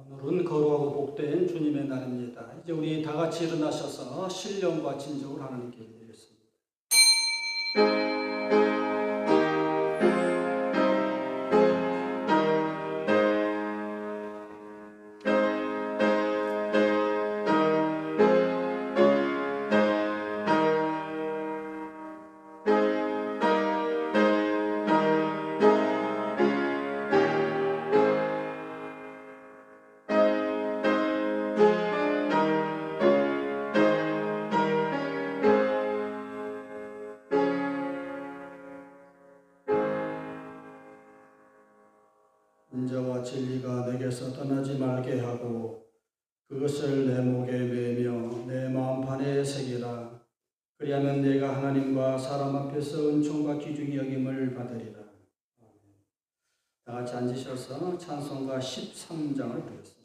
오늘은 거룩하고 복된 주님의 날입니다. 이제 우리 다 같이 일어나셔서 신령과 진정을 하나님께 드리겠습니다. 인자와 진리가 내게서 떠나지 말게 하고 그것을 내 목에 매며 내 마음판에 새기라. 그리하면 내가 하나님과 사람 앞에서 은총과 귀중히 여김을 받으리라. 다 같이 앉으셔서 찬송가 13장을 부르겠습니다.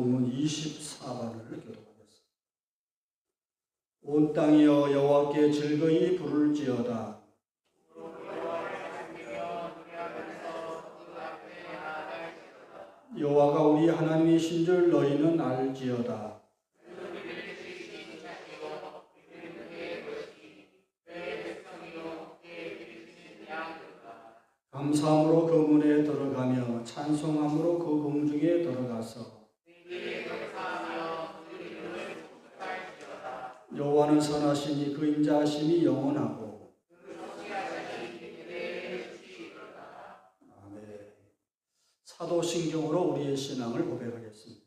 교독문 24반을 교독하겠습니다. 온 땅이여 여호와께 즐거이 부를지어다. 여호와가 우리 하나님이신 줄 너희는 알지어다. 감사함으로 그 문에 들어가며 찬송함으로 그 공중에 들어가서 여호와는 선하시니 그 인자하심이 영원하고. 아멘. 사도신경으로 우리의 신앙을 고백하겠습니다.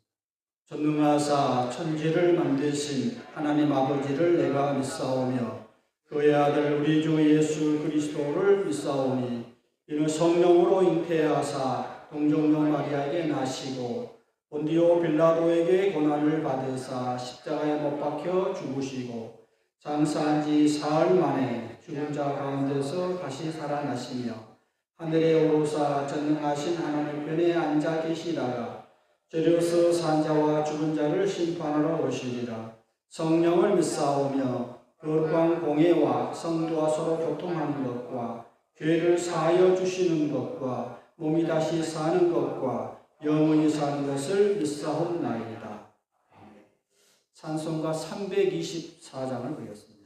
전능하사 천지를 만드신 하나님 아버지를 내가 믿사오며 그의 아들 우리 주 예수 그리스도를 믿사오니 이는 성령으로 잉태하사 동정녀 마리아에게 나시고 본디오 빌라도에게 고난을 받으사 십자가에 못 박혀 죽으시고 장사한 지 사흘 만에 죽은 자 가운데서 다시 살아나시며 하늘에 오르사 전능하신 하나님 편에 앉아 계시다가 저려서 산 자와 죽은 자를 심판하러 오시리라. 성령을 믿사오며 거룩한 공예와 성도와 서로 교통하는 것과 죄를 사하여 주시는 것과 몸이 다시 사는 것과 영원히 사는 것을 믿사옵나이다. 찬송가 324장을 보겠습니다.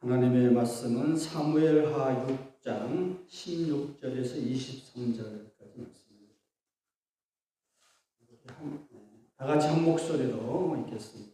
하나님의 말씀은 사무엘하 6장 16절에서 23절까지 말씀입니다. 다 같이 한 목소리로 읽겠습니다.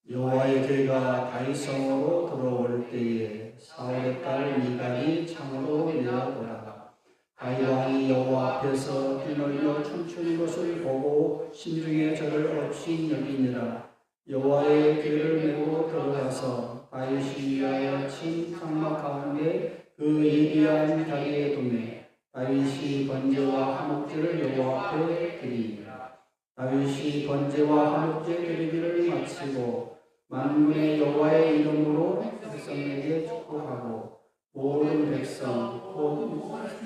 여호와의 괴가 다윗 성으로 들어올 때에 사울의 딸 미갈이 창으로 내려오다가 다윗 왕이 여호와 앞에서 뛰놀려 춤추는 것을 보고 심중에 저를 없이 여기니라. 여호와의 괴를 메고 들어가서 다윗이 위하여 친 장막 가운데 그 예비한 자리에 두매 다윗이 번제와 화목제를 여호와 앞에 드리니라. 다윗이 번제와 화목제 드리기를 마치고 만군의 여호와의 이름으로 백성에게 축복하고 모든 백성 곧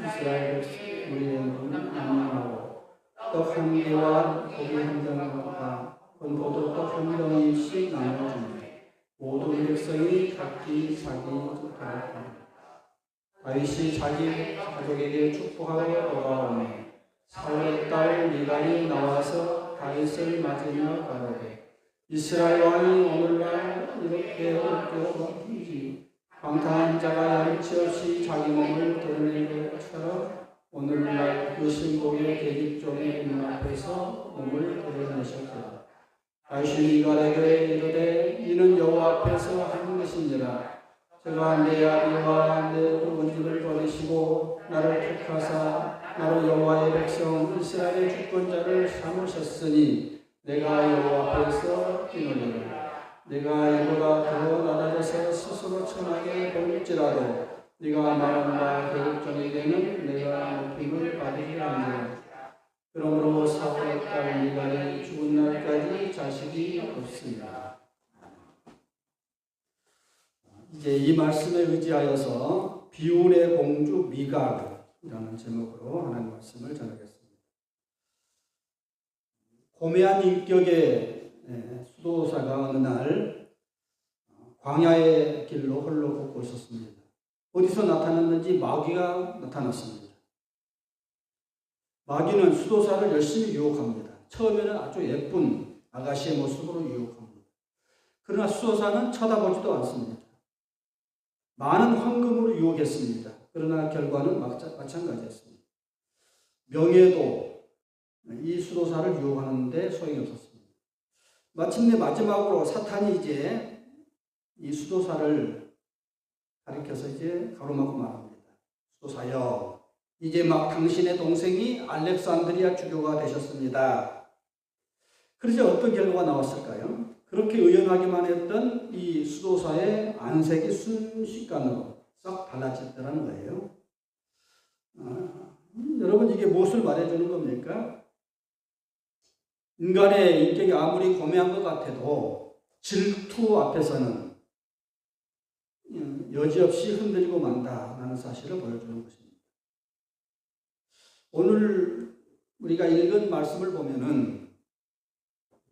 이스라엘 백성 우리의 눈을 안녕하고 떡 한 개와 고기 한 덩과 건포도떡 한 덩이씩 나눠주매 모든 백성이 각기 자기 축복을 합니다. 다윗이 자기 가족에게 축복하고 돌아오매 사울의 딸 미갈이 나와서 다윗을 맞으며 가로되 이스라엘 왕이 오늘날 이렇게 어렵게 방탕한 자가 양치 없이 자기 몸을 드러내는 것처럼 오늘날 그 신복의 계집종의 눈앞에서 몸을 드러내셨다. 다시 이갈에게 이르되 이는 여호와 앞에서 한 것이니라. 제가 내 아비와 내 부모님을 버리시고 나를 택하사 나로 여호와의 백성 이스라엘의 주권자를 삼으셨으니 내가 여호와 앞에서 뛰놀리라. 내가 이보다 더 낮아져서 스스로 천하게 보일지라도 네가 말한 바 계집종에게는 내가 높임을 받으리라. 그러므로 사울의 딸 미갈이 죽은 날까지 자식이 없습니다. 이제 이 말씀에 의지하여서 비운의 공주 미갈이라는 제목으로 하나님 말씀을 전하겠습니다. 고매한 인격의 수도사가 어느 날 광야의 길로 홀로 걷고 있었습니다. 어디서 나타났는지 마귀가 나타났습니다. 마귀는 수도사를 열심히 유혹합니다. 처음에는 아주 예쁜 아가씨의 모습으로 유혹합니다. 그러나 수도사는 쳐다보지도 않습니다. 많은 황금으로 유혹했습니다. 그러나 결과는 마찬가지였습니다. 명예도 이 수도사를 유혹하는데 소용이 없었습니다. 마침내 마지막으로 사탄이 이제 이 수도사를 가리켜서 이제 가로막고 말합니다. 수도사여, 이제 막 당신의 동생이 알렉산드리아 주교가 되셨습니다. 그래서 어떤 결과가 나왔을까요? 그렇게 의연하기만 했던 이 수도사의 안색이 순식간으로 싹 달라졌다는 거예요. 여러분, 이게 무엇을 말해주는 겁니까? 인간의 인격이 아무리 고매한 것 같아도 질투 앞에서는 여지없이 흔들리고 만다라는 사실을 보여주는 것입니다. 오늘 우리가 읽은 말씀을 보면은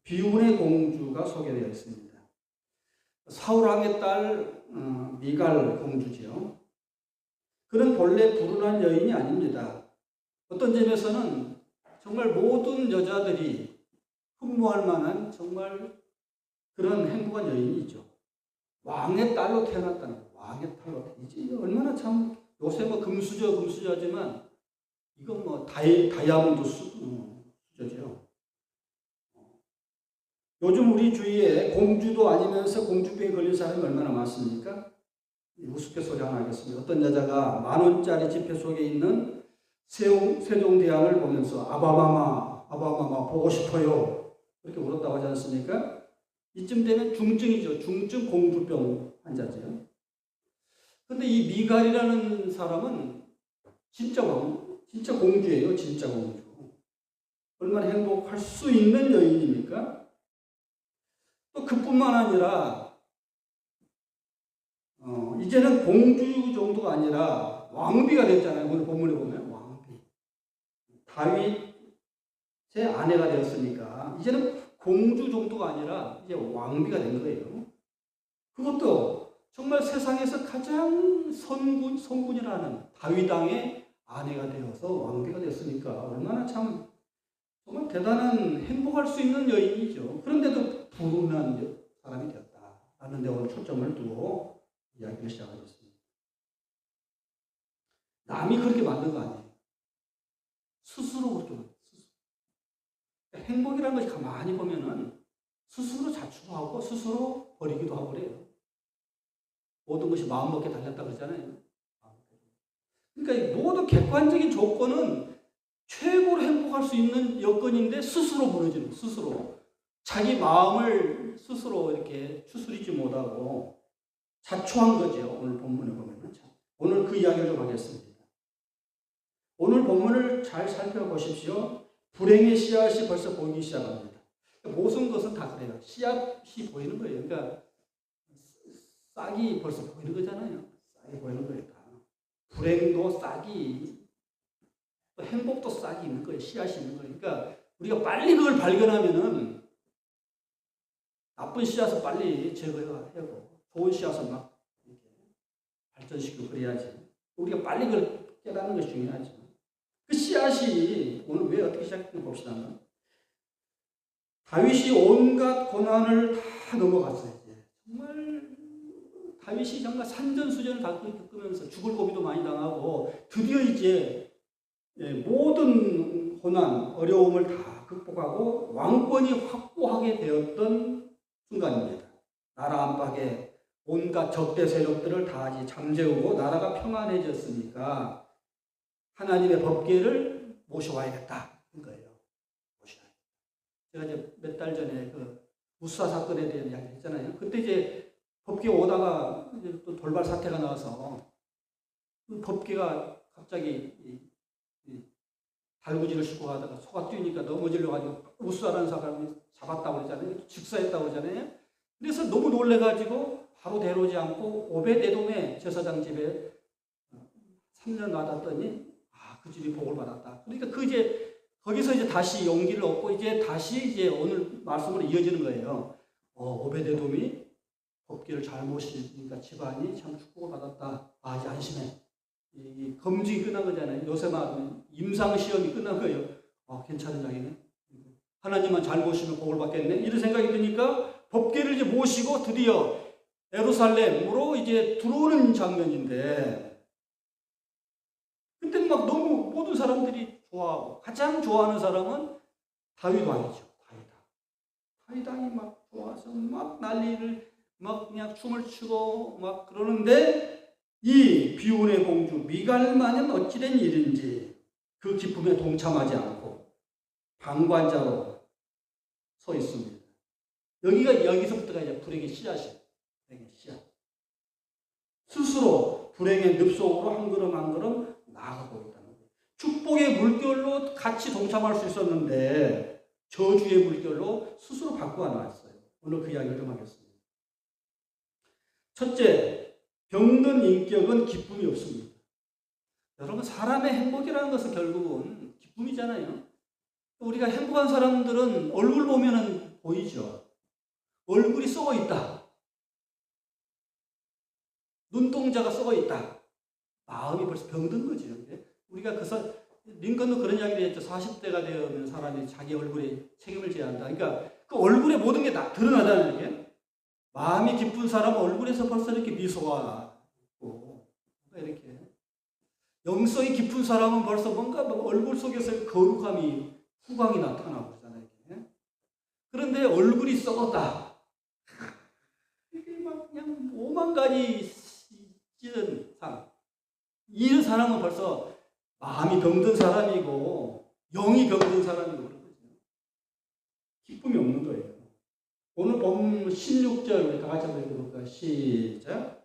비운의 공주가 소개되어 있습니다. 사울왕의 딸 미갈 공주지요. 그는 본래 불운한 여인이 아닙니다. 어떤 점에서는 정말 모든 여자들이 흠모할 만한 정말 그런 행복한 여인이죠. 왕의 딸로 태어났다는 거예요. 왕의 딸로. 이제 얼마나 참 요새 뭐 금수저지만 이건 뭐 다이아몬드 수저죠. 요즘 우리 주위에 공주도 아니면서 공주병에 걸린 사람이 얼마나 많습니까? 우습게 소리 하나 하겠습니다. 어떤 여자가 10,000원짜리 지폐 속에 있는 세종대왕을 보면서 아바마마 보고 싶어요. 그렇게 울었다고 하지 않습니까? 이쯤 되면 중증이죠. 중증 공주병 환자죠. 근데 이 미갈이라는 사람은 진짜 공주예요. 진짜 공주. 얼마나 행복할 수 있는 여인입니까? 또 그뿐만 아니라 이제는 공주 정도가 아니라 왕비가 됐잖아요. 오늘 본문에 보면 왕비. 다윗의 아내가 되었으니까 이제는 공주 정도가 아니라 이제 왕비가 된 거예요. 그것도 정말 세상에서 가장 성군이라는 다윗 왕의 아내가 되어서 왕비가 됐으니까 얼마나 참 정말 대단한 행복할 수 있는 여인이죠. 그런데도 불운한 사람이 되었다라는 데 오늘 초점을 두고 이야기를 시작하겠습니다. 남이 그렇게 만든 거 아니에요. 스스로 그렇게 만든 거예요. 행복이라는 것이 가만히 보면은 스스로 자축하고 스스로 버리기도 하고 그래요. 모든 것이 마음먹기에 달렸다 그러잖아요. 그러니까 모든 객관적인 조건은 최고로 행복할 수 있는 여건인데 스스로 무너지는 거예요. 스스로. 자기 마음을 스스로 이렇게 추스리지 못하고 자초한 거죠. 오늘 본문에 보면은. 오늘 그 이야기를 좀 하겠습니다. 오늘 본문을 잘 살펴보십시오. 불행의 씨앗이 벌써 보이기 시작합니다. 모든 것은 다 그래요. 씨앗이 보이는 거예요. 그러니까 싹이 벌써 보이는 거잖아요. 싹이 보이는 거예요. 다. 불행도 싹이, 또 행복도 싹이 있는 거예요. 씨앗이 있는 거예요. 그러니까 우리가 빨리 그걸 발견하면은 나쁜 씨앗을 빨리 제거하고 좋은 씨앗을 막 이렇게 발전시키고 그래야지. 우리가 빨리 그걸 깨닫는 것이 중요하죠. 그 씨앗이 오늘 왜 어떻게 시작했는지 봅시다. 다윗이 온갖 고난을 다 넘어갔어요. 이제. 다윗이 정말 산전수전을 다 겪으면서 죽을 고비도 많이 당하고 드디어 이제 모든 고난, 어려움을 다 극복하고 왕권이 확고하게 되었던 순간입니다. 나라 안팎에 온갖 적대 세력들을 다 이제 잠재우고 나라가 평안해졌으니까 하나님의 법궤를 모셔와야겠다. 거예요. 제가 이제 몇 달 전에 그 무사 사건에 대한 이야기 했잖아요. 그때 이제 법궤 오다가 이제 또 돌발 사태가 나와서 그 법궤가 갑자기 달구지를 싣고 가다가 소가 뛰니까 넘어질려가지고 우수하라는 사람이 잡았다고 그러잖아요. 직사했다고 그러잖아요. 그래서 너무 놀래가지고 바로 데려오지 않고 오벳에돔의 제사장 집에 3년 놔뒀더니 그 집이 복을 받았다. 그러니까 거기서 이제 다시 용기를 얻고 이제 다시 이제 오늘 말씀으로 이어지는 거예요. 오벳에돔이 법궤를 잘 모시니까 집안이 참 축복을 받았다. 이제 안심해. 이 검증이 끝난 거잖아요. 요새 말하면 임상시험이 끝난 거예요. 괜찮은 자기네. 하나님만 잘 모시면 복을 받겠네. 이런 생각이 드니까 법궤를 이제 모시고 드디어 예루살렘으로 이제 들어오는 장면인데, 그때는 막 너무 모든 사람들이 좋아하고, 가장 좋아하는 사람은 다윗 왕이죠. 다윗 왕이 막 좋아서 막 난리를 막 그냥 춤을 추고 막 그러는데, 이 비운의 공주 미갈만은 어찌된 일인지 그 기쁨에 동참하지 않고 방관자로 서 있습니다. 여기서부터가 이제 불행의 씨앗이에요. 불행의 씨앗. 스스로 불행의 늪속으로 한 걸음 한 걸음 나아가고 있다는 거예요. 축복의 물결로 같이 동참할 수 있었는데 저주의 물결로 스스로 바꾸어 나왔어요. 오늘 그 이야기를 좀 하겠습니다. 첫째, 병든 인격은 기쁨이 없습니다. 여러분, 사람의 행복이라는 것은 결국은 기쁨이잖아요. 우리가 행복한 사람들은 얼굴 보면은 보이죠. 얼굴이 썩어 있다. 눈동자가 썩어 있다. 마음이 벌써 병든 거죠. 우리가 링컨도 그런 이야기를 했죠. 40대가 되면 사람이 자기 얼굴에 책임을 져야 한다. 그러니까 그 얼굴에 모든 게 다 드러나잖아요. 이게. 마음이 깊은 사람은 얼굴에서 벌써 이렇게 미소가 있고, 이렇게. 영성이 깊은 사람은 벌써 뭔가 얼굴 속에서 거룩함이, 후광이 나타나고 그러잖아요. 그런데 얼굴이 썩었다. 이게 막 그냥 오만 가지 찌든 사람. 이런 사람은 벌써 마음이 병든 사람이고, 영이 병든 사람이고 그런 거죠. 기쁨이 없는 거예요. 오늘 본문 16절 우리 다 같이 한번 읽어볼까요? 시작.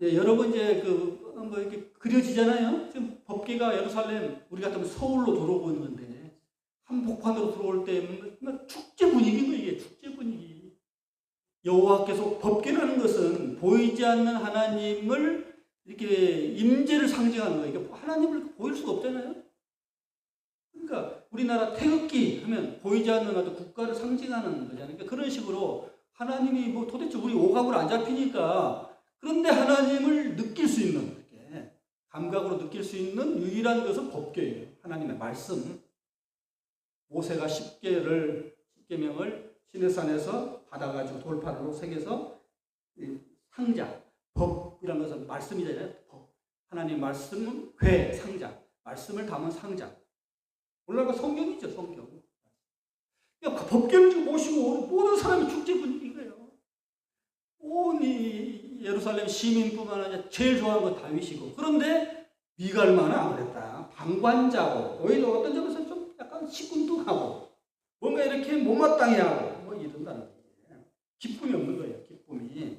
여러분 이제 이렇게 그려지잖아요. 지금 법궤가 예루살렘, 우리 같으면 서울로 들어오고 있는 건데, 한복판으로 들어올 때 축제 분위기인 거예요. 이게 축제 분위기. 여호와께서, 법궤라는 것은 보이지 않는 하나님을 이렇게 임재를 상징하는 거예요. 하나님을 보일 수가 없잖아요. 그러니까 우리나라 태극기 하면 보이지 않는 어떤 국가를 상징하는 거잖아요. 그러니까 그런 식으로 하나님이 도대체 우리 오감으로 안 잡히니까, 그런데 하나님을 느낄 수 있는, 이렇게 감각으로 느낄 수 있는 유일한 것은 법궤예요. 하나님의 말씀. 모세가 10계명을 시내산에서 받아가지고 돌판으로 새겨서 상자, 법이라는 것은 말씀이잖아요. 법. 하나님 말씀은 궤, 상자. 말씀을 담은 상자. 물론 성경이죠, 성경. 그러니까 법궤를 지금 모시고 모든 사람이 축제 분위기예요. 온 예루살렘 시민뿐만 아니라 제일 좋아하는 건 다윗이고, 그런데 미갈만은 안 그랬다. 방관자고, 오히려 어떤 점에서 좀 약간 시큰둥하고, 뭔가 이렇게 못마땅해하고 이런다는 거예요. 기쁨이 없는 거예요. 기쁨이.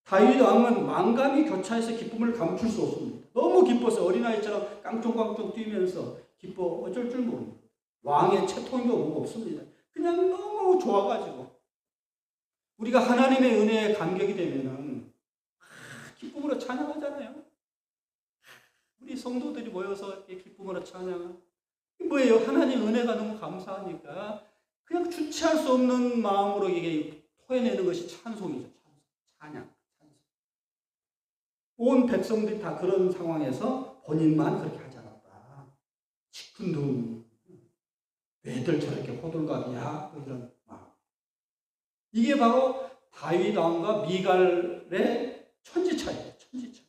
다윗 왕은 만감이 교차해서 기쁨을 감출 수 없습니다. 너무 기뻐서 어린아이처럼 깡총깡총 뛰면서 기뻐 어쩔 줄 모릅니다. 왕의 채통도 뭐가 없습니다. 그냥 너무 좋아가지고. 우리가 하나님의 은혜에 감격이 되면은 기쁨으로 찬양하잖아요. 우리 성도들이 모여서 기쁨으로 찬양하는 뭐예요? 하나님 은혜가 너무 감사하니까 그냥 주체할 수 없는 마음으로 이게 토해내는 것이 찬송이죠. 찬양. 온 백성들이 다 그런 상황에서 본인만 그렇게 하지 않았다. 시큰둥. 왜들 저렇게 호들갑이야? 뭐 이런 마음. 이게 바로 다윗 왕과 미갈의 천지차이예요. 천지차.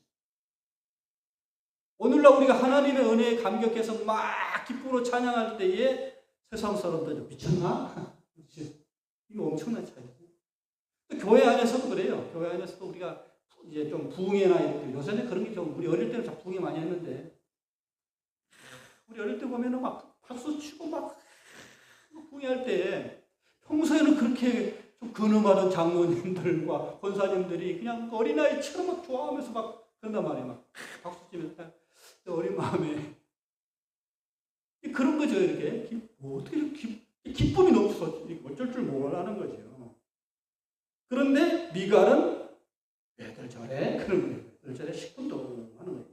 오늘날 우리가 하나님의 은혜에 감격해서 막 기쁨으로 찬양할 때에 세상 사람들 미쳤나? 이거 엄청난 차이죠. 교회 안에서도 그래요. 교회 안에서도 우리가 이제 좀 부흥회나 요새는 그런 게 좀 우리 어릴 때는 참 부흥회 많이 했는데 우리 어릴 때 보면은 막 박수 치고 막 부흥회할 때 평소에는 그렇게 좀 근엄하던 장로님들과 권사님들이 그냥 어린아이처럼 막 좋아하면서 막 그런단 말이에요. 막 박수 치면서 어린 마음에 그런 거죠. 이렇게 뭐 어떻게 이렇게 기쁨이 넘쳐서 어쩔 줄 모르는 거죠. 그런데 미갈은 왜들 저래? 그런 거예요. 왜들 저래? 시큰둥 하는 거예요.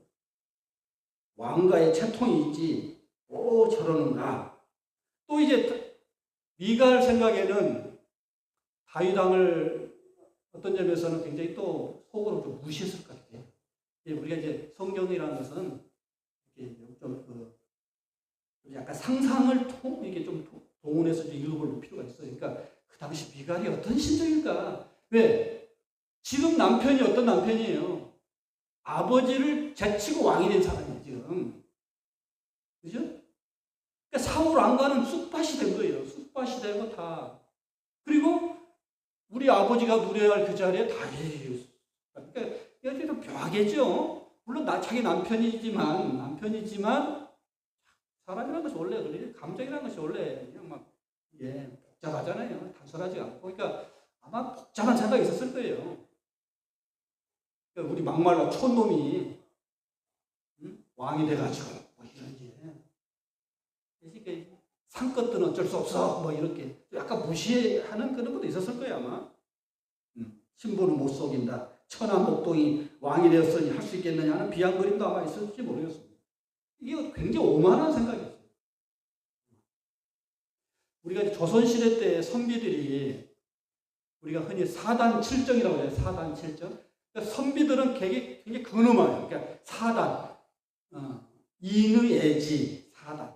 왕가의 채통이 있지 뭐 저러는가. 또 이제 미갈 생각에는 다윗 왕을 어떤 점에서는 굉장히 또 속으로 좀 무시했을 것 같아요. 우리가 이제 성경이라는 것은 이렇게 좀 약간 상상을 이게 좀 동원해서 읽어볼 필요가 있어요. 그러니까 그 당시 미갈이 어떤 심정일까? 왜? 지금 남편이 어떤 남편이에요? 아버지를 제치고 왕이 된 사람이에요, 지금. 그죠? 그러니까 사울 왕과는 쑥밭이 된 거예요. 쑥밭이 되고 다. 그리고 우리 아버지가 누려야 할 그 자리에 다윗. 그러니까 이게 좀 묘하겠죠? 물론 자기 남편이지만 사람이라는 것이 원래 그래요. 감정이라는 것이 원래 그냥 막 복잡하잖아요. 단순하지 않고. 그러니까 아마 복잡한 생각이 있었을 거예요. 그러니까 우리 막말로 촌놈이 왕이 돼가지고 뭐 이런지 상것들은 어쩔 수 없어 뭐 이렇게 약간 무시하는 그런 것도 있었을 거예요 아마. 신부는 못 속인다. 천한 목동이 왕이 되었으니 할 수 있겠느냐는 비아냥거림도 아마 있었을지 모르겠습니다. 이게 굉장히 오만한 생각이었어요. 우리가 이제 조선시대 때 선비들이 우리가 흔히 사단 칠정이라고 해요. 사단 칠정. 그러니까 선비들은 굉장히 근엄해요. 그러니까 사단, 인의 애지, 사단.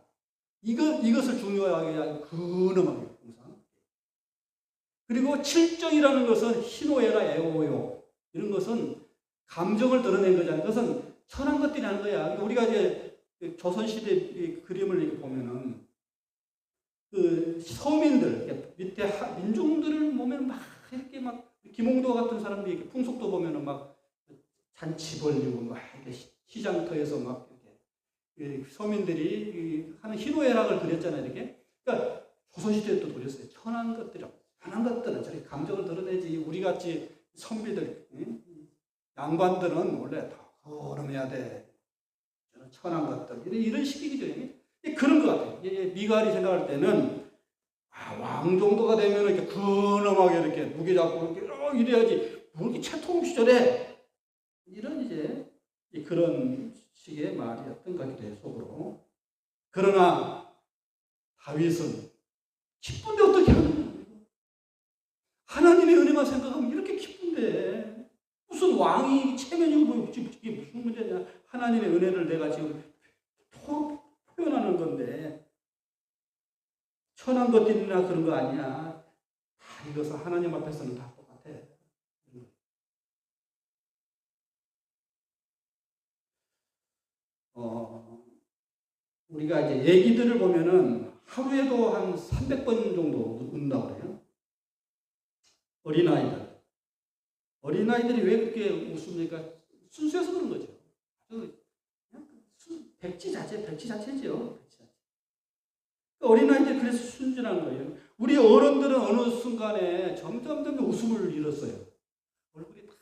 이것을 중요하게 하고 근엄하게 항상. 그리고 칠정이라는 것은 희노애라 애오요 이런 것은 감정을 드러낸 거잖아요. 그것은 천한 것들이 하는 거야. 그러니까 우리가 이제 조선시대 그림을 이렇게 보면은 그 서민들 밑에 민중들을 보면 막 이렇게 막 김홍도 같은 사람들이 이렇게 풍속도 보면은 막 잔치 벌리고 막 이렇게 시장터에서 막 이렇게 서민들이 하는 희노애락을 그렸잖아요. 이렇게. 그러니까 조선시대에도 그렸어요. 천한 것들은 저렇게 감정을 드러내지. 우리 같이 선비들, 양반들은 원래 다 거름해야 돼. 천한 것들 이런 식이죠. 그런 것 같아요. 미갈이 생각할 때는 왕 정도가 되면 이렇게 근엄하게 이렇게 무게 잡고 이렇게 이래야지 뭐 이렇게 채통 시절에 이런 이제 그런 식의 말이었던 것 같아요 속으로. 그러나 다윗은 기쁜데 어떻게 하는 거예요? 하나님의 은혜만 생각하면 이렇게 기쁜데 무슨 왕이 체면이고 뭐 이게 무슨 문제냐? 하나님의 은혜를 내가 지금 표현하는 건데 천한 것들이나 그런 거 아니야. 다 이것은 하나님 앞에서는 다 똑같아. 우리가 이제 얘기들을 보면은 하루에도 한 300번 정도 웃는다고 그래요. 어린아이들이 왜 그렇게 웃습니까? 순수해서 그런 거죠. 백지 자체죠. 어린아이들이 그래서 순진한 거예요. 우리 어른들은 어느 순간에 점점 웃음을 잃었어요. 얼굴이 다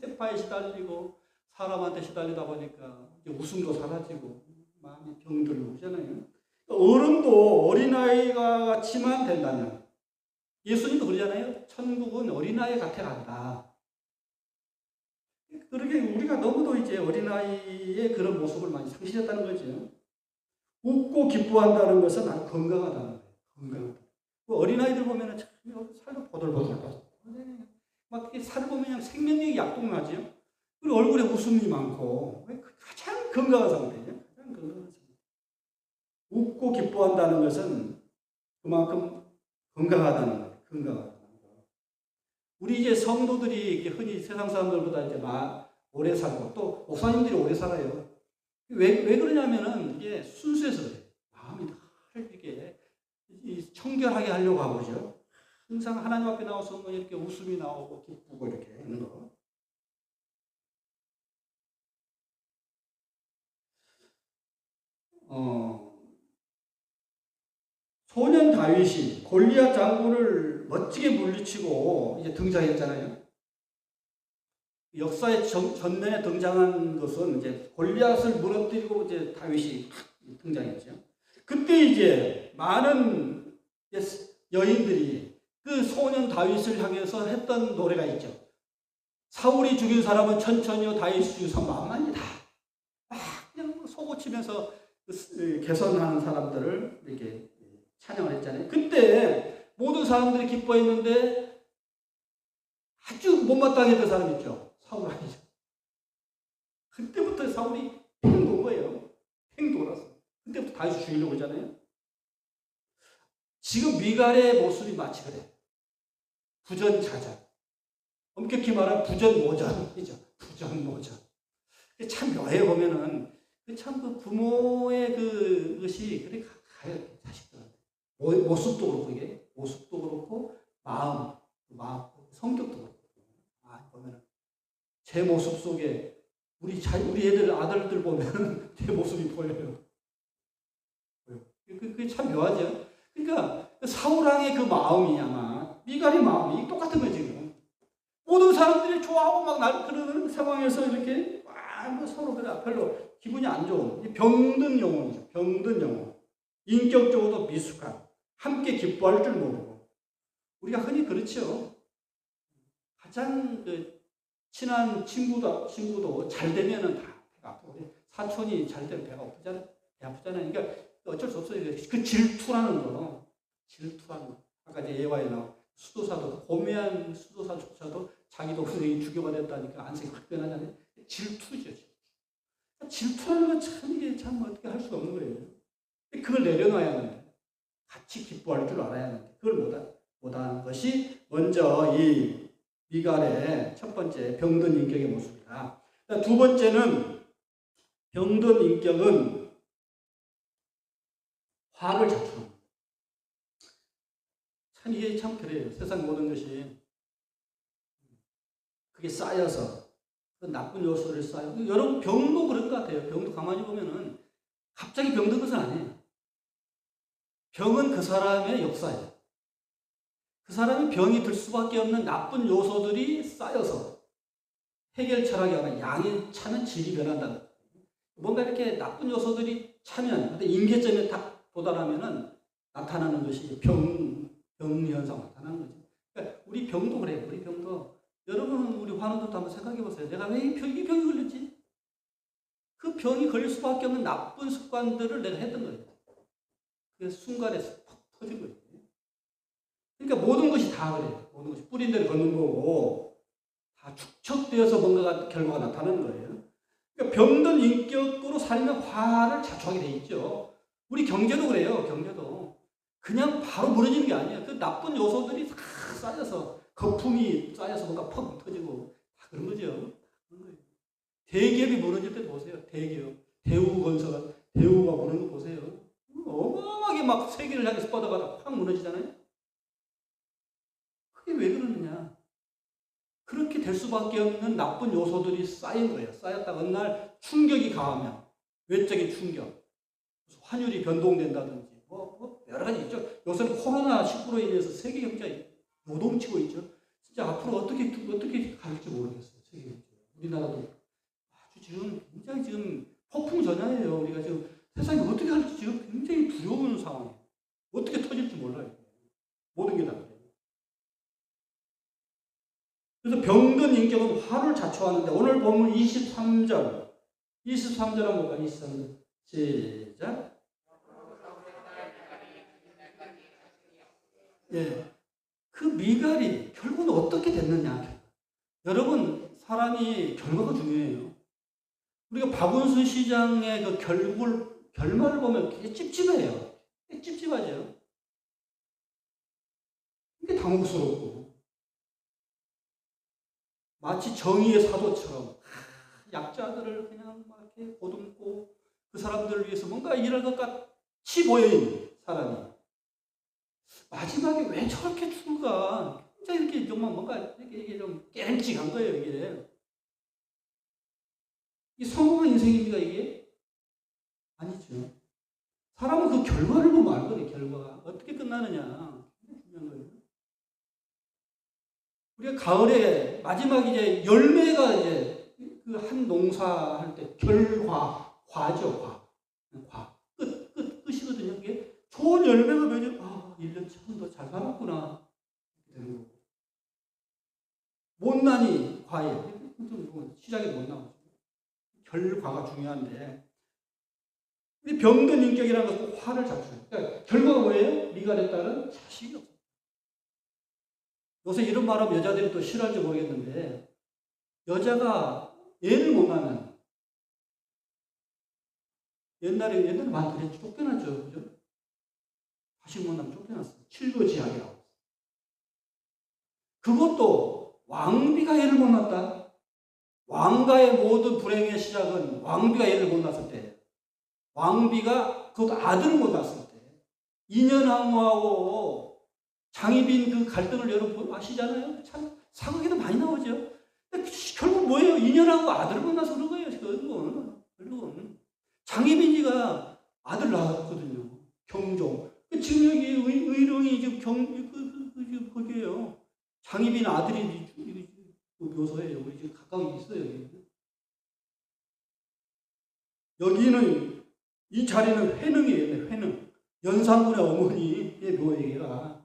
세파에 시달리고 사람한테 시달리다 보니까 이제 웃음도 사라지고 마음이 병들고 그러잖아요. 어른도 어린아이가 같이만 된다면 예수님도 그러잖아요. 천국은 어린아이 같아 간다. 그러게 우리가 너무도 이제 어린아이의 그런 모습을 많이 상실했다는 거죠. 웃고 기뻐한다는 것은 아주 건강하다는 거예요. 건강하다. 그 어린아이들 보면은 참 살도 보들보들 막 이렇게 살을 보면 그냥 생명력이 약동나지요. 그리고 얼굴에 웃음이 많고 가장 건강한 상태예요. 가장 건강한 상태. 웃고 기뻐한다는 것은 그만큼 건강하다는 거예요. 건강하다는 거. 우리 이제 성도들이 흔히 세상 사람들보다 이제 오래 살고 또 목사님들이 오래 살아요. 왜 그러냐면은 이게 순수해서 그래요. 마음이 다 이렇게 청결하게 하려고 하고죠. 항상 하나님 앞에 나와서 이렇게 웃음이 나오고 기쁘고 이렇게 하는 거. 소년 다윗이 골리앗 장군을 멋지게 물리치고 이제 등장했잖아요. 역사의 전면에 등장한 것은 이제 골리앗을 무너뜨리고 이제 다윗이 등장했죠. 그때 이제 많은 여인들이 그 소년 다윗을 향해서 했던 노래가 있죠. 사울이 죽인 사람은 천천히요, 다윗이 죽인 사람은 만만이다. 그냥 속고치면서 개선하는 사람들을 이렇게 찬양을 했잖아요. 그때 모든 사람들이 기뻐했는데 아주 못마땅했던 사람 있죠. 사울 아니죠. 그때부터 사울이 팽 돈 거예요. 팽 돌았어. 그때부터 다윗을 죽이려고 하잖아요. 지금 미갈의 모습이 마치 그래. 부전자전. 엄격히 말하면 부전모전이죠. 부전모전. 참 묘해 보면은 참 그 부모의 그것이 그래 가요 자식들한테. 모습도 그렇고 이게 모습도 그렇고 마음, 성격도 그렇고. 보면은 제 모습 속에 우리 애들 아들들 보면 제 모습이 보여요. 그게 참 묘하죠. 그러니까 사울왕의 그 마음이 아마 미갈의 마음이 똑같은 거예요 지금. 모든 사람들이 좋아하고 막 그러는 상황에서 이렇게 뭐 서로 그래 별로 기분이 안 좋은 병든 영혼이죠. 병든 영혼. 인격적으로도 미숙한. 함께 기뻐할 줄 모르고. 우리가 흔히 그렇죠. 가장 친한 친구도 잘 되면은 다 배가 아프고 사촌이 잘 되면 배가 아프잖아요. 그러니까 어쩔 수 없어요. 그 질투라는 거. 질투라는 거. 아까 이제 예화에 나온 수도사도 고매한 수도사조차도 자기 동생이 주교가 됐다니까 안색이 확 변하잖아요. 질투죠. 질투라는 건 참 이게 참 어떻게 할 수가 없는 거예요. 그걸 내려놔야 하는데 같이 기뻐할 줄 알아야 하는데 그걸 못하는 것이 먼저 이 미갈의 첫 번째 병든 인격의 모습이다. 두 번째는 병든 인격은 화를 자초합니다. 참 이게 참 그래요. 세상 모든 것이 그게 쌓여서 그 나쁜 요소를 쌓여. 여러분 병도 그런 것 같아요. 병도 가만히 보면은 갑자기 병든 것은 아니에요. 병은 그 사람의 역사예요. 그 사람이 병이 들 수밖에 없는 나쁜 요소들이 쌓여서 해결 철학이 아니라 양이 차면 질이 변한다. 뭔가 이렇게 나쁜 요소들이 차면, 근데 임계점에 딱 도달하면은 나타나는 것이 병 현상 나타나는 거죠. 그러니까 우리 병도 그래요. 우리 병도. 여러분, 우리 환우들도 한번 생각해 보세요. 내가 왜 이 병이 걸렸지? 그 병이 걸릴 수밖에 없는 나쁜 습관들을 내가 했던 거예요. 그 순간에 팍 터진 거예요. 그러니까 모든 것이 다 그래요. 모든 것이 뿌린 대로 걷는 거고 다 축적되어서 뭔가가 결과가 나타나는 거예요. 그러니까 병든 인격으로 살면 화를 자초하게 돼 있죠. 우리 경제도 그래요. 경제도 그냥 바로 무너지는 게 아니에요. 그 나쁜 요소들이 다 쌓여서 거품이 쌓여서 뭔가 퍽 터지고 다 그런 거죠. 그런 거예요. 대기업이 무너질 때 보세요. 대기업 대우건설가 대우가 무너지는 거 보세요. 어마어마하게 막 세계를 향해서 뻗어가다 확 무너지잖아요. 그게 왜 그러느냐? 그렇게 될 수밖에 없는 나쁜 요소들이 쌓인 거예요. 쌓였다가 어느 날 충격이 강하면 외적인 충격, 환율이 변동된다든지 뭐 여러 가지 있죠. 요새는 코로나19로 인해서 세계 경제가 요동치고 있죠. 진짜 앞으로 어떻게 갈지 모르겠어요. 세계 경제. 우리나라도 아주 굉장히 폭풍 전야예요. 우리가 지금 세상이 어떻게 할지 지금 굉장히 두려운 상황이에요. 어떻게 터질지 몰라요. 모든 게 다 그래요. 그래서 병든 인격은 화를 자초하는데 오늘 본문 23절 한번 볼까요? 23절 시작. 예, 그 미갈이 결국은 어떻게 됐느냐. 여러분, 사람이 결과가 중요해요. 우리가 박원순 시장의 그 결말을 보면 되게 찝찝해요. 되게 찝찝하죠. 이게 당혹스럽고. 마치 정의의 사도처럼 약자들을 그냥 막 이렇게 보듬고 그 사람들을 위해서 뭔가 일할 것 같이 보여요, 사람이. 마지막에 왜 저렇게 죽을까? 진짜 이렇게 정말 뭔가 이게 좀 깨름직한 거예요, 이게. 이 성공한 인생입니까, 이게? 아니죠. 사람은 그 결과를 보면 알거든요, 결과가. 어떻게 끝나느냐. 중요한 거예요. 우리가 가을에 마지막 이제 열매가 이제 그 한 농사 할 때 과죠, 끝이거든요. 이게 좋은 열매가 맺어, 1년 참 더 잘 살았구나. 이렇게 되는 거고. 못난이 과일. 시작에 못 나오죠. 결과가 중요한데. 우리 병든 인격이라는 것은 화를 자초해요. 그러니까 결과가 뭐예요? 미갈에 따른 자식이 없어요. 요새 이런 말하면 여자들이 또 싫어할지 모르겠는데, 여자가 애를 못 낳으면, 옛날에 많이 그랬죠. 쫓겨났죠. 그죠? 자식 못 낳으면 쫓겨났어요. 칠거지약이라고. 그것도 왕비가 애를 못 낳았다. 왕가의 모든 불행의 시작은 왕비가 애를 못 낳았을 때, 왕비가 그것도 아들을 못 낳았을 때, 인현왕후하고 장희빈 그 갈등을 여러분 아시잖아요? 참 사극에도 많이 나오죠. 결국 뭐예요? 인현왕후 아들을 못 낳아서 그런 거예요. 결국은 장희빈이가 아들 낳았거든요. 경종. 지금 여기 의령이 지금 거기에요. 장희빈 아들이 묘소예요. 우리 지금 가까이 있어요. 여기는 이 자리는 회능이에요. 회능. 연산군의 어머니의 묘회가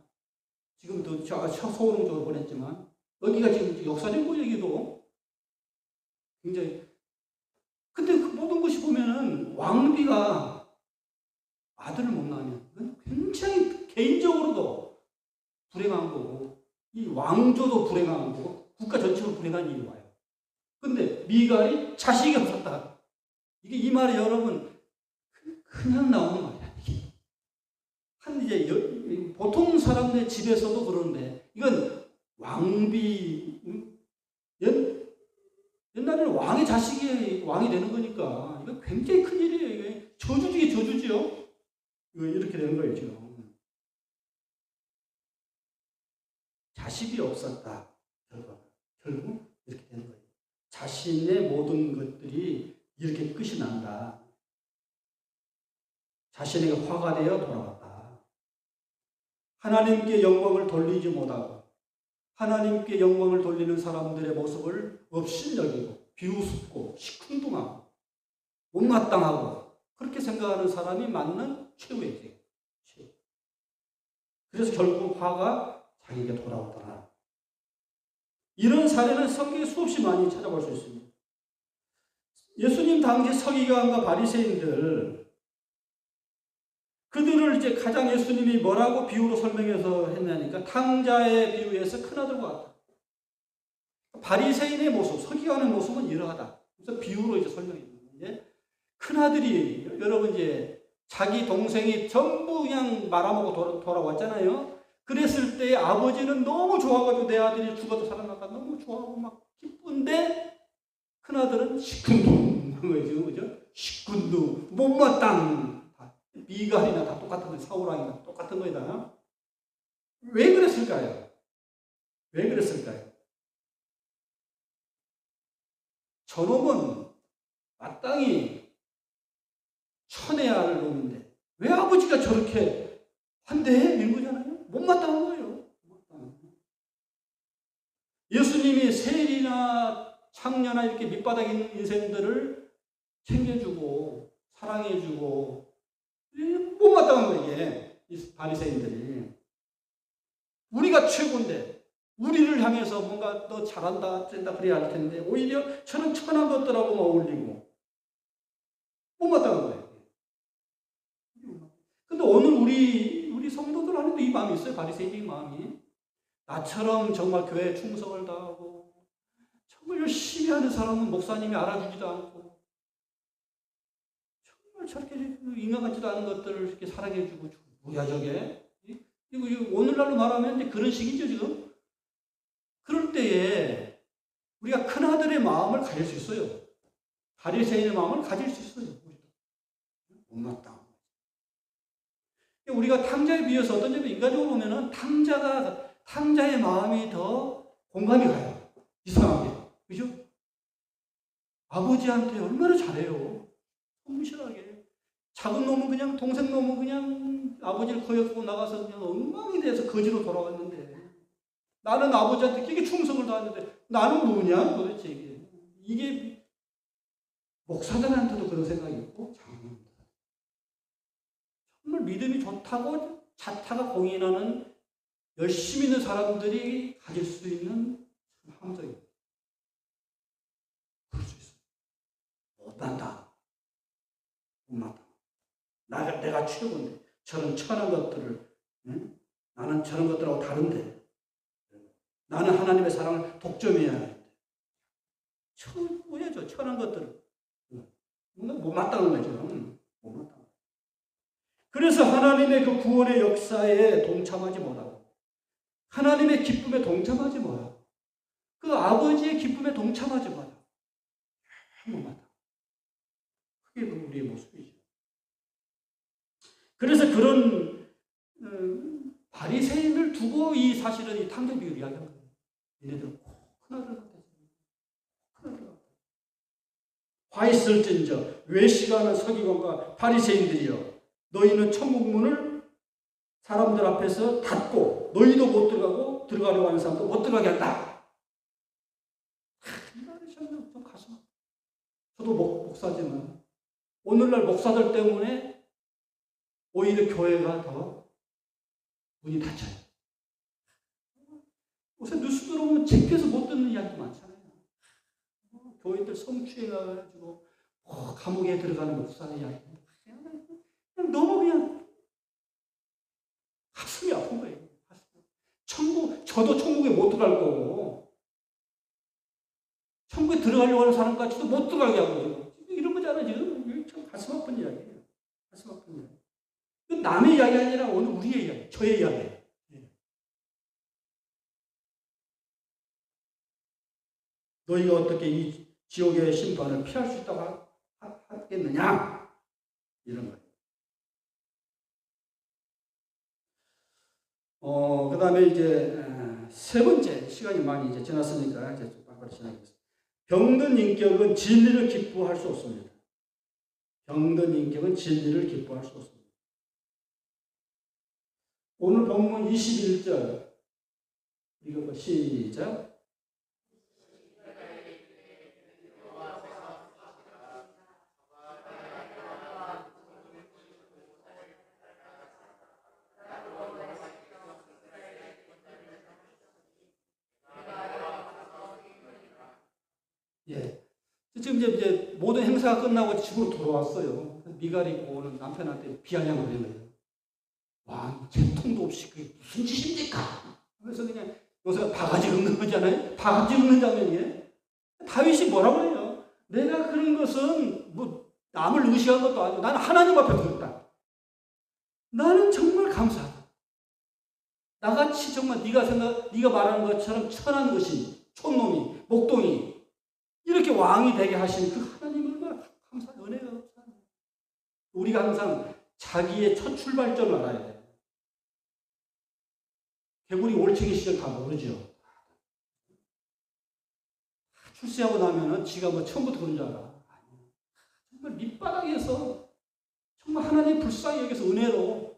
지금도 서울은 쪽으로 보냈지만 여기가 지금 역사적이고 여기도 굉장히. 근데 그 모든 것이 보면은 왕비가 아들을 못 낳으면 굉장히 개인적으로도 불행한 거고 이 왕조도 불행한 거고 국가 전체로 불행한 일이 와요. 근데 미갈이 자식이 없었다. 이 말이 여러분 그냥 나오는 말이야. 이제 보통 사람들 집에서도 그러는데 이건 왕비 옛날에는 왕의 자식이 왕이 되는 거니까 이거 굉장히 큰 일이에요. 이게 저주 중에 저주지요. 이거 이렇게 되는 거예요 지금. 자식이 없었다. 결국 이렇게 되는 거예요. 자신의 모든 것들이 이렇게 끝이 난다. 자신에게 화가 되어 돌아왔다. 하나님께 영광을 돌리지 못하고 하나님께 영광을 돌리는 사람들의 모습을 업신여기고 비우습고 시큰둥하고 못마땅하고 그렇게 생각하는 사람이 맞는 최후의 죄. 그래서 결국 화가 자기에게 돌아오더라. 이런 사례는 성경에 수없이 많이 찾아볼 수 있습니다. 예수님 당시 서기관과 바리새인들 그들을 이제 가장 예수님이 뭐라고 비유로 설명해서 했냐니까 탕자의 비유에서 큰아들과 같다. 바리새인의 모습, 서기관의 모습은 이러하다. 그래서 비유로 이제 설명했는데 큰아들이 여러분 이제 자기 동생이 전부 그냥 말아먹고 돌아왔잖아요. 그랬을 때 아버지는 너무 좋아가지고 내 아들이 죽어도 살아나가 너무 좋아하고 막 기쁜데 큰아들은 시큰둥 그런 거예요 지금 그죠? 시큰둥 못마땅 미갈이나 다 똑같은 거예요. 사우랑이나 똑같은 거이다. 왜 그랬을까요? 저놈은 마땅히 천해야 할 놈인데 왜 아버지가 저렇게 한대? 이런 거잖아요. 못마땅한 거예요. 예수님이 세리나 창녀나 이렇게 밑바닥 있는 인생들을 챙겨주고 사랑해주고 못마땅한 거예요. 이게 이 바리새인들이 우리가 최고인데 우리를 향해서 뭔가 너 잘한다 쨘다 그래야 할 텐데 오히려 저는 천한 것들하고만 어울리고 못마땅한 거예요. 근데 오늘 우리 성도들 안에도 이 마음이 있어요. 바리새인의 마음이. 나처럼 정말 교회에 충성을 다하고 정말 열심히 하는 사람은 목사님이 알아주지도 않고 정말 저렇게 인간 같지도 않은 것들을 이렇게 사랑해주고 뭐야 저게? 이거 오늘날로 말하면 이제 그런 식이죠 지금. 그럴 때에 우리가 큰아들의 마음을 가질 수 있어요. 바리새인의 마음을 가질 수 있어요. 못마땅. 우리가 탕자에 비해서 어떤 점이 인간적으로 보면은 탕자의 마음이 더 공감이 가요. 이상하게. 그죠? 아버지한테 얼마나 잘해요. 성실하게. 작은 놈은 그냥, 동생 놈은 그냥 아버지를 거역하고 나가서 그냥 엉망이 돼서 거지로 돌아왔는데 나는 아버지한테 되게 충성을 다했는데 나는 뭐냐 도대체 이게. 이게 목사들한테도 그런 생각이 있고 장로입니다. 정말 믿음이 좋다고 자타가 공인하는 열심히 있는 사람들이 가질 수 있는 함정입니다. 그럴 수 있어요. 못난다. 못난다. 내가 취업인데 저런 천한 것들을 응? 나는 저런 것들하고 다른데 나는 하나님의 사랑을 독점해야 하는데 뭐야 저 천한 것들을 뭔가 못마땅한 거죠. 못마땅한. 그래서 하나님의 그 구원의 역사에 동참하지 못하고 하나님의 기쁨에 동참하지 못하고 그 아버지의 기쁨에 동참하지 못하고 못마땅. 그게 우리의 모습이죠. 그래서 그런 바리새인을 두고 이 사실은 이 탕자 비유를 이야기하는 거예요. 얘네들은 큰아들 같아. 큰아들 같아. 화 있을진저 외식하는 서기관과 바리새인들이여 너희는 천국 문을 사람들 앞에서 닫고 너희도 못 들어가고 들어가려고 하는 사람도 못 들어가게 한다. 이 말이 좀 가슴. 저도 목사지만 오늘날 목사들 때문에 오히려 교회가 더 문이 닫혀요. 요새 뉴스 들어오면 창피해서 못 듣는 이야기 많잖아요. 교회들 성추행해가지고 감옥에 들어가는 목사의 이야기. 그냥 너무 그냥 가슴이 아픈 거예요. 저도 천국에 못 들어갈 거고 천국에 들어가려고 하는 사람까지도 못 들어가게 하고 이런 거잖아요. 지금 참 가슴 아픈 이야기예요. 가슴 아픈 이야기. 남의 이야기 아니라 오늘 우리의 이야기, 저의 이야기. 너희가 어떻게 이 지옥의 심판을 피할 수 있다고 하겠느냐? 이런 거예요. 그 다음에 이제 세 번째, 시간이 많이 이제 지났으니까 이제 좀 빨리 지나겠습니다. 병든 인격은 진리를 기뻐할 수 없습니다. 병든 인격은 진리를 기뻐할 수 없습니다. 오늘 본문 21절 이거 시작. 예. 지금 이제 모든 행사가 끝나고 집으로 돌아왔어요. 미갈이고 오는 남편한테 비아냥을 해요. 와, 개통도 없이 그게 무슨 짓입니까? 그래서 그냥 요새 바가지 긁는 거잖아요. 바가지 긁는 장면이에요. 다윗이 뭐라고 해요? 내가 그런 것은 뭐 남을 의식한 것도 아니고 나는 하나님 앞에 드렸다. 나는 정말 감사하다. 나같이 정말 네가 말하는 것처럼 천한 것이 촌놈이 목동이 이렇게 왕이 되게 하신 그 하나님 얼마나 감사한 은혜가 없잖아요. 우리가 항상 자기의 첫 출발점을 알아야 돼요. 개구리 올챙이 시절 다 모르죠. 출세하고 나면은 지가 뭐 처음부터 그런 줄 알아. 정말 밑바닥에서 정말 하나님 불쌍히 여기서 은혜로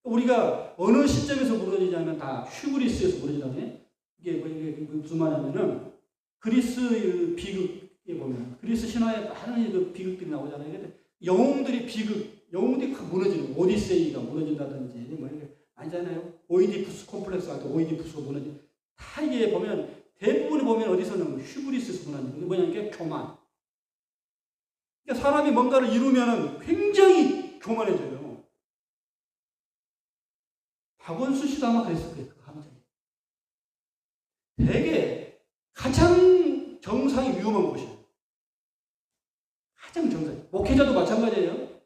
우리가 어느 시점에서 무너지냐면 다 휴브리스에서 무너지다네. 이게 무슨 말이냐면은 그리스 비극에 보면 그리스 신화에 많은 그 비극들이 나오잖아요. 근데 영웅들이 확 무너지는 오디세이가 무너진다든지 뭐 이렇게 아니잖아요. 오이디푸스 콤플렉스 같은 오이디푸스가 무너진 다 이게 보면 대부분이 보면 어디서는 휴브리스에서 무너지는 게 뭐냐면 교만. 그러니까 사람이 뭔가를 이루면은 굉장히 교만해져요. 박원순 씨도 아마 그랬을 거예요. 그 감정이. 되게 가장 정상이 위험한 곳이에요. 가장 정상. 목회자도 마찬가지예요.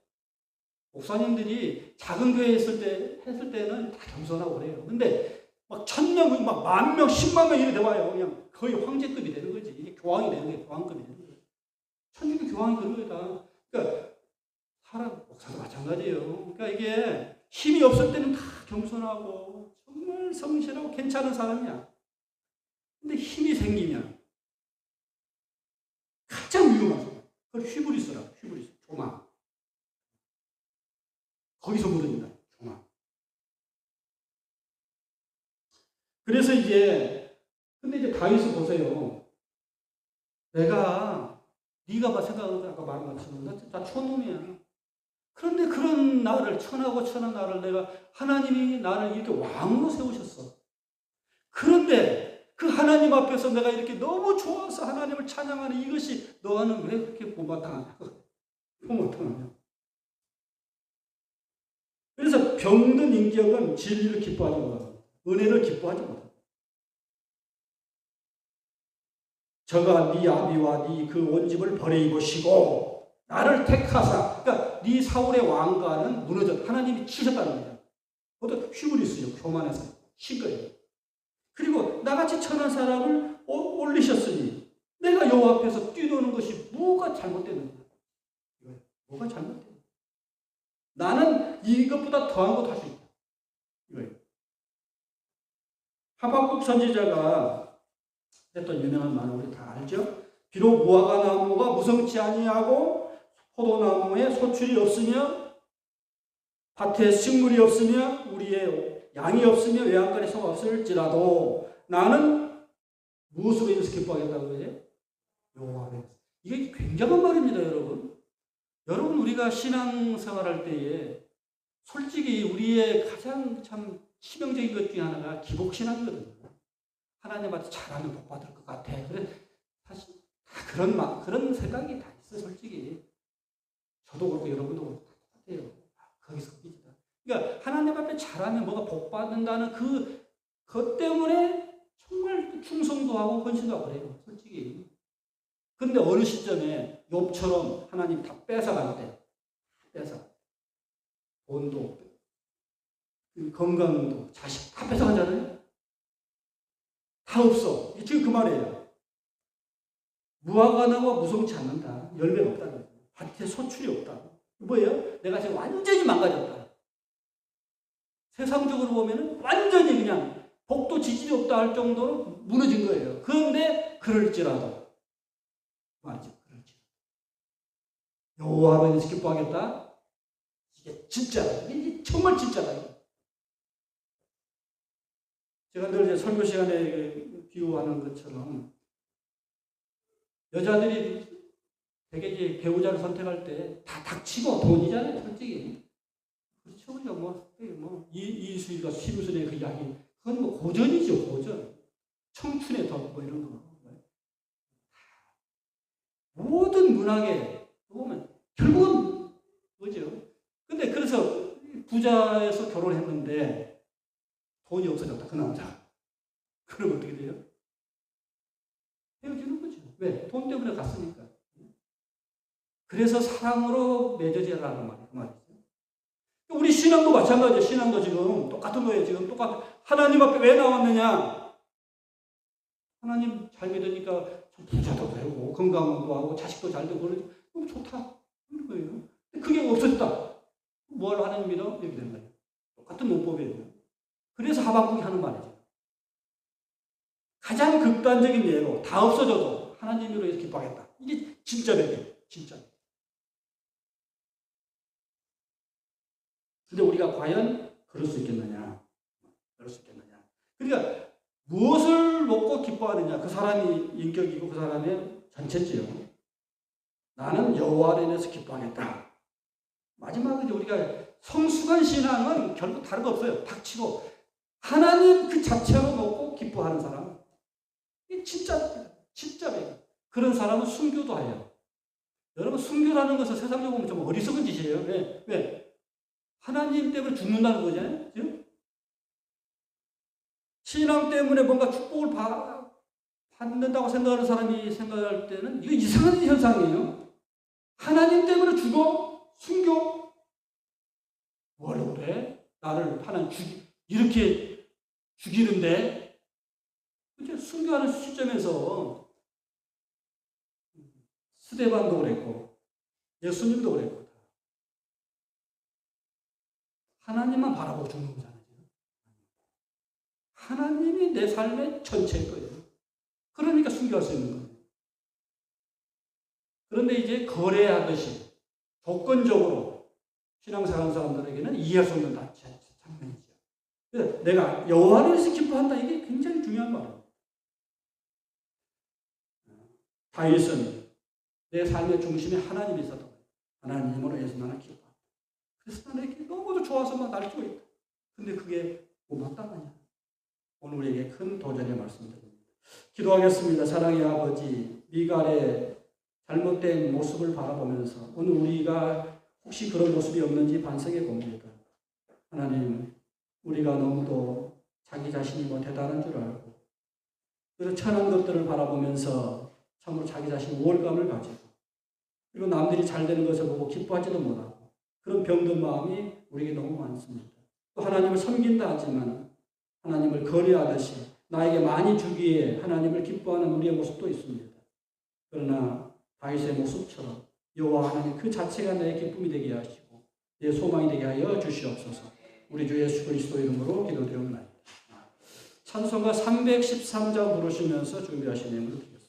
목사님들이 작은 교회에 했을 때는 다 겸손하고 그래요. 근데 막 1000명, 막 10,000명, 10만 명 이렇게 돼와요. 그냥 거의 황제급이 되는 거지. 이게 교황이 되는 거예요. 교황급이 되는 거예요. 천주교 교황이 그런 거다. 그러니까 사람, 목사도 마찬가지예요. 그러니까 이게 힘이 없을 때는 다 겸손하고 정말 성실하고 괜찮은 사람이야. 근데 힘이 생기면 가장 위험한 사람. 그걸 휘브리스라. 휘브리스. 조망. 거기서 무너진다. 조망. 그래서 근데 이제 다윗을 보세요. 네가 생각하는 아까 말한 것처럼 나 촌놈이야. 그런데 그런 나를, 천하고 천한 나를 하나님이 나를 이렇게 왕으로 세우셨어. 그런데 그 하나님 앞에서 내가 이렇게 너무 좋아서 하나님을 찬양하는 이것이 너는 왜 그렇게 못마땅하냐? 못마땅하냐? 그래서 병든 인격은 진리를 기뻐하지 못하고 은혜를 기뻐하지 못하고 저가 네 아비와 네 그 온집을 버리시고 나를 택하사, 그러니까 네 사울의 왕가는 무너졌다. 하나님이 치셨다는 거예요. 그것도 휘브리스요. 교만해서 친 거예요. 그리고 나같이 천한 사람을 올리셨으니 내가 여호와 앞에서 뛰노는 것이 뭐가 잘못되는 거야? 뭐가 잘못되는 거야? 나는 이것보다 더한 것 할 수 있다. 이거예요. 하박국 선지자가 했던 유명한 말을 우리 다 알죠? 비록 무화과 나무가 무성치 아니하고 포도나무에 소출이 없으며 밭에 식물이 없으며 우리의 양이 없으며 외양간에 소가 없을지라도 나는 무엇으로 인해서 기뻐하겠다고 해요? 여호와로. 이게 굉장한 말입니다, 여러분. 여러분, 우리가 신앙생활할 때에 솔직히 우리의 가장 참 치명적인 것 중에 하나가 기복신앙이거든요. 하나님한테 잘하면 복 받을 것 같아. 그래, 사실 다 그런 생각이 다 있어, 솔직히. 저도 그렇고 여러분도 그렇고 다 똑같아요. 거기서 거기다. 그러니까 하나님 앞에 잘하면 뭐가 복 받는다는 그것 때문에 정말 충성도 하고 헌신도 하고 그래요, 솔직히. 근데 어느 시점에 욥처럼 하나님 다 뺏어갈 때, 돈도, 건강도, 자식 다 뺏어가잖아요. 다 없어. 지금 그 말이에요. 무화과 나무가 무성치 않는다. 열매가 없다는 거예요. 밭에 소출이 없다. 뭐예요? 내가 지금 완전히 망가졌다. 세상적으로 보면 완전히 그냥 복도 지질이 없다 할 정도로 무너진 거예요. 그런데 그럴지라도 말이죠. 여호와 앞에서 기뻐하겠다. 이게 진짜다. 이게 정말 진짜다. 제가 늘 이제 설교 시간에 비유하는 것처럼 여자들이 되게 이제 배우자를 선택할 때 다 닥치고 돈이잖아요, 솔직히. 그렇죠, 그죠? 이수일과 심술의 그 이야기, 그건 뭐 고전이죠, 고전. 청춘의 덕, 뭐 이런 거. 모든 문학에 보면 결국은 뭐죠? 근데 그래서 부자에서 결혼했는데 돈이 없어졌다, 그 남자. 그럼 어떻게 돼요? 헤어지는 거죠. 왜? 돈 때문에 갔으니까. 그래서 사랑으로 맺어지라는 말이죠. 우리 신앙도 마찬가지예요. 신앙도 지금 똑같은 거예요. 지금 하나님 앞에 왜 나왔느냐? 하나님 잘 믿으니까 부자도 되고 건강도 하고 자식도 잘 되고 그럼 좋다. 그런 거예요. 근데 그게 없었다. 뭘 하나님 믿어? 이렇게 되는 거예요. 똑같은 문법이에요. 그래서 하박국이 하는 말이죠. 가장 극단적인 예로 다 없어져도 하나님으로 해서 기뻐하겠다. 이게 진짜 배경. 진짜. 근데 우리가 과연 그럴 수 있겠느냐? 그러니까 무엇을 먹고 기뻐하느냐? 그 사람이 인격이고 그 사람의 전체지요. 나는 여호와를 인해서 기뻐하겠다. 마지막에 우리가 성숙한 신앙은 결국 다른 거 없어요. 닥치고 하나님 그 자체로 먹고 기뻐하는 사람. 이게 진짜 배경. 그런 사람은 순교도 해요. 여러분, 순교라는 것은 세상적으로 보면 좀 어리석은 짓이에요. 왜? 하나님 때문에 죽는다는 거잖아요. 신앙 때문에 뭔가 축복을 받는다고 생각하는 사람이 생각할 때는 이거 이상한 현상이에요. 하나님 때문에 죽어? 숨겨? 뭐라고 그래? 나를 하나님 이렇게 죽이는데? 이제 순교하는 시점에서 스데반도 그랬고 예수님도 그랬고 하나님만 바라보고 죽는 거잖아요. 하나님이 내 삶의 전체일 거예요. 그러니까 순교할 수 있는 거예요. 그런데 이제 거래하듯이 조건적으로 신앙생활하는 사람들에게는 이해할 수 없는 장면이죠. 그래서 내가 여호와를 위해서 기뻐한다. 이게 굉장히 중요한 말이에요. 다윗은 내 삶의 중심에 하나님이 있었던 거예요. 하나님으로 인해서 나는 기뻐한다. 그래서 나는 이렇게 너무도 좋아서 막 날뛰고 있다. 근데 그게 뭐 마땅하냐? 오늘 우리에게 큰 도전의 말씀드립니다. 기도하겠습니다. 사랑의 아버지, 미갈의 잘못된 모습을 바라보면서 오늘 우리가 혹시 그런 모습이 없는지 반성해 봅니다. 하나님, 우리가 너무도 자기 자신이 뭐 대단한 줄 알고 그래서 천한 것들을 바라보면서 참으로 자기 자신 우월감을 가지고 그리고 남들이 잘 되는 것을 보고 기뻐하지도 못하고 그런 병든 마음이 우리에게 너무 많습니다. 또 하나님을 섬긴다 하지만 하나님을 거래하듯이 나에게 많이 주기에 하나님을 기뻐하는 우리의 모습도 있습니다. 그러나 다윗의 모습처럼 여호와 하나님 그 자체가 내 기쁨이 되게 하시고 내 소망이 되게 하여 주시옵소서. 우리 주 예수 그리스도 이름으로 기도드립니다. 찬송가 313장 부르시면서 준비하신 예물을 드리겠습니다.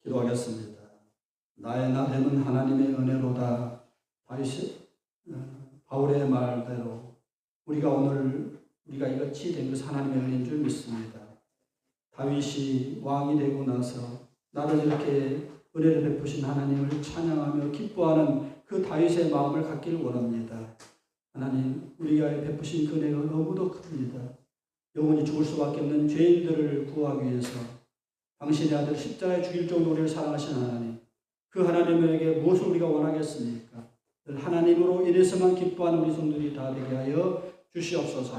기도하겠습니다. 나의 나됨은 하나님의 은혜로다. 바울의 말대로 우리가 이같이 된 것은 하나님의 은혜인 줄 믿습니다. 다윗이 왕이 되고 나서 나를 이렇게 은혜를 베푸신 하나님을 찬양하며 기뻐하는 그 다윗의 마음을 갖기를 원합니다. 하나님, 우리가 베푸신 그 은혜가 너무도 큽니다. 영원히 죽을 수밖에 없는 죄인들을 구하기 위해서 당신의 아들 십자가에 죽일 정도로 우리를 사랑하신 하나님, 그 하나님에게 무엇을 우리가 원하겠습니까? 하나님으로 인해서만 기뻐하는 우리 성도들이 다 되게 하여 주시옵소서.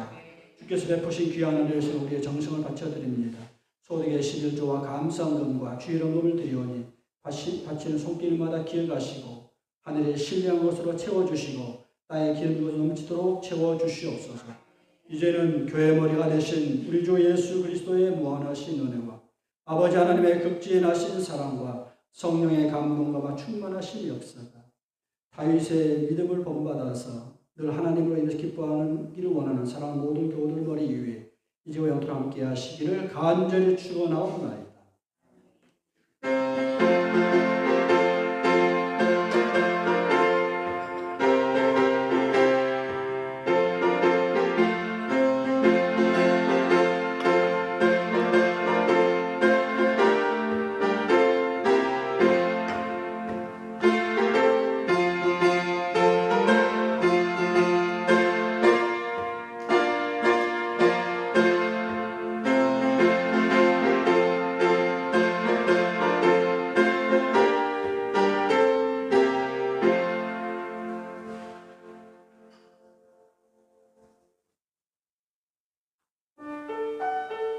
주께서 베푸신 귀한 은혜를 우리의 정성을 바쳐드립니다. 소득의 11조와 감사원금과 주의 헌금을 드리오니 바치는 손길마다 기억하시고 하늘의 신령한 것으로 채워주시고 땅의 기름 부어 넘치도록 채워주시옵소서. 이제는 교회 머리가 되신 우리 주 예수 그리스도의 무한하신 은혜와 아버지 하나님의 극진하신 사랑과 성령의 감동과 충만하신 역사가 다윗의 믿음을 본받아서 늘 하나님으로 인해서 기뻐하는 길을 원하는 사랑 모든 교우들 머리 위에 이제와 영토로 함께 하시기를 간절히 축원하옵나이다.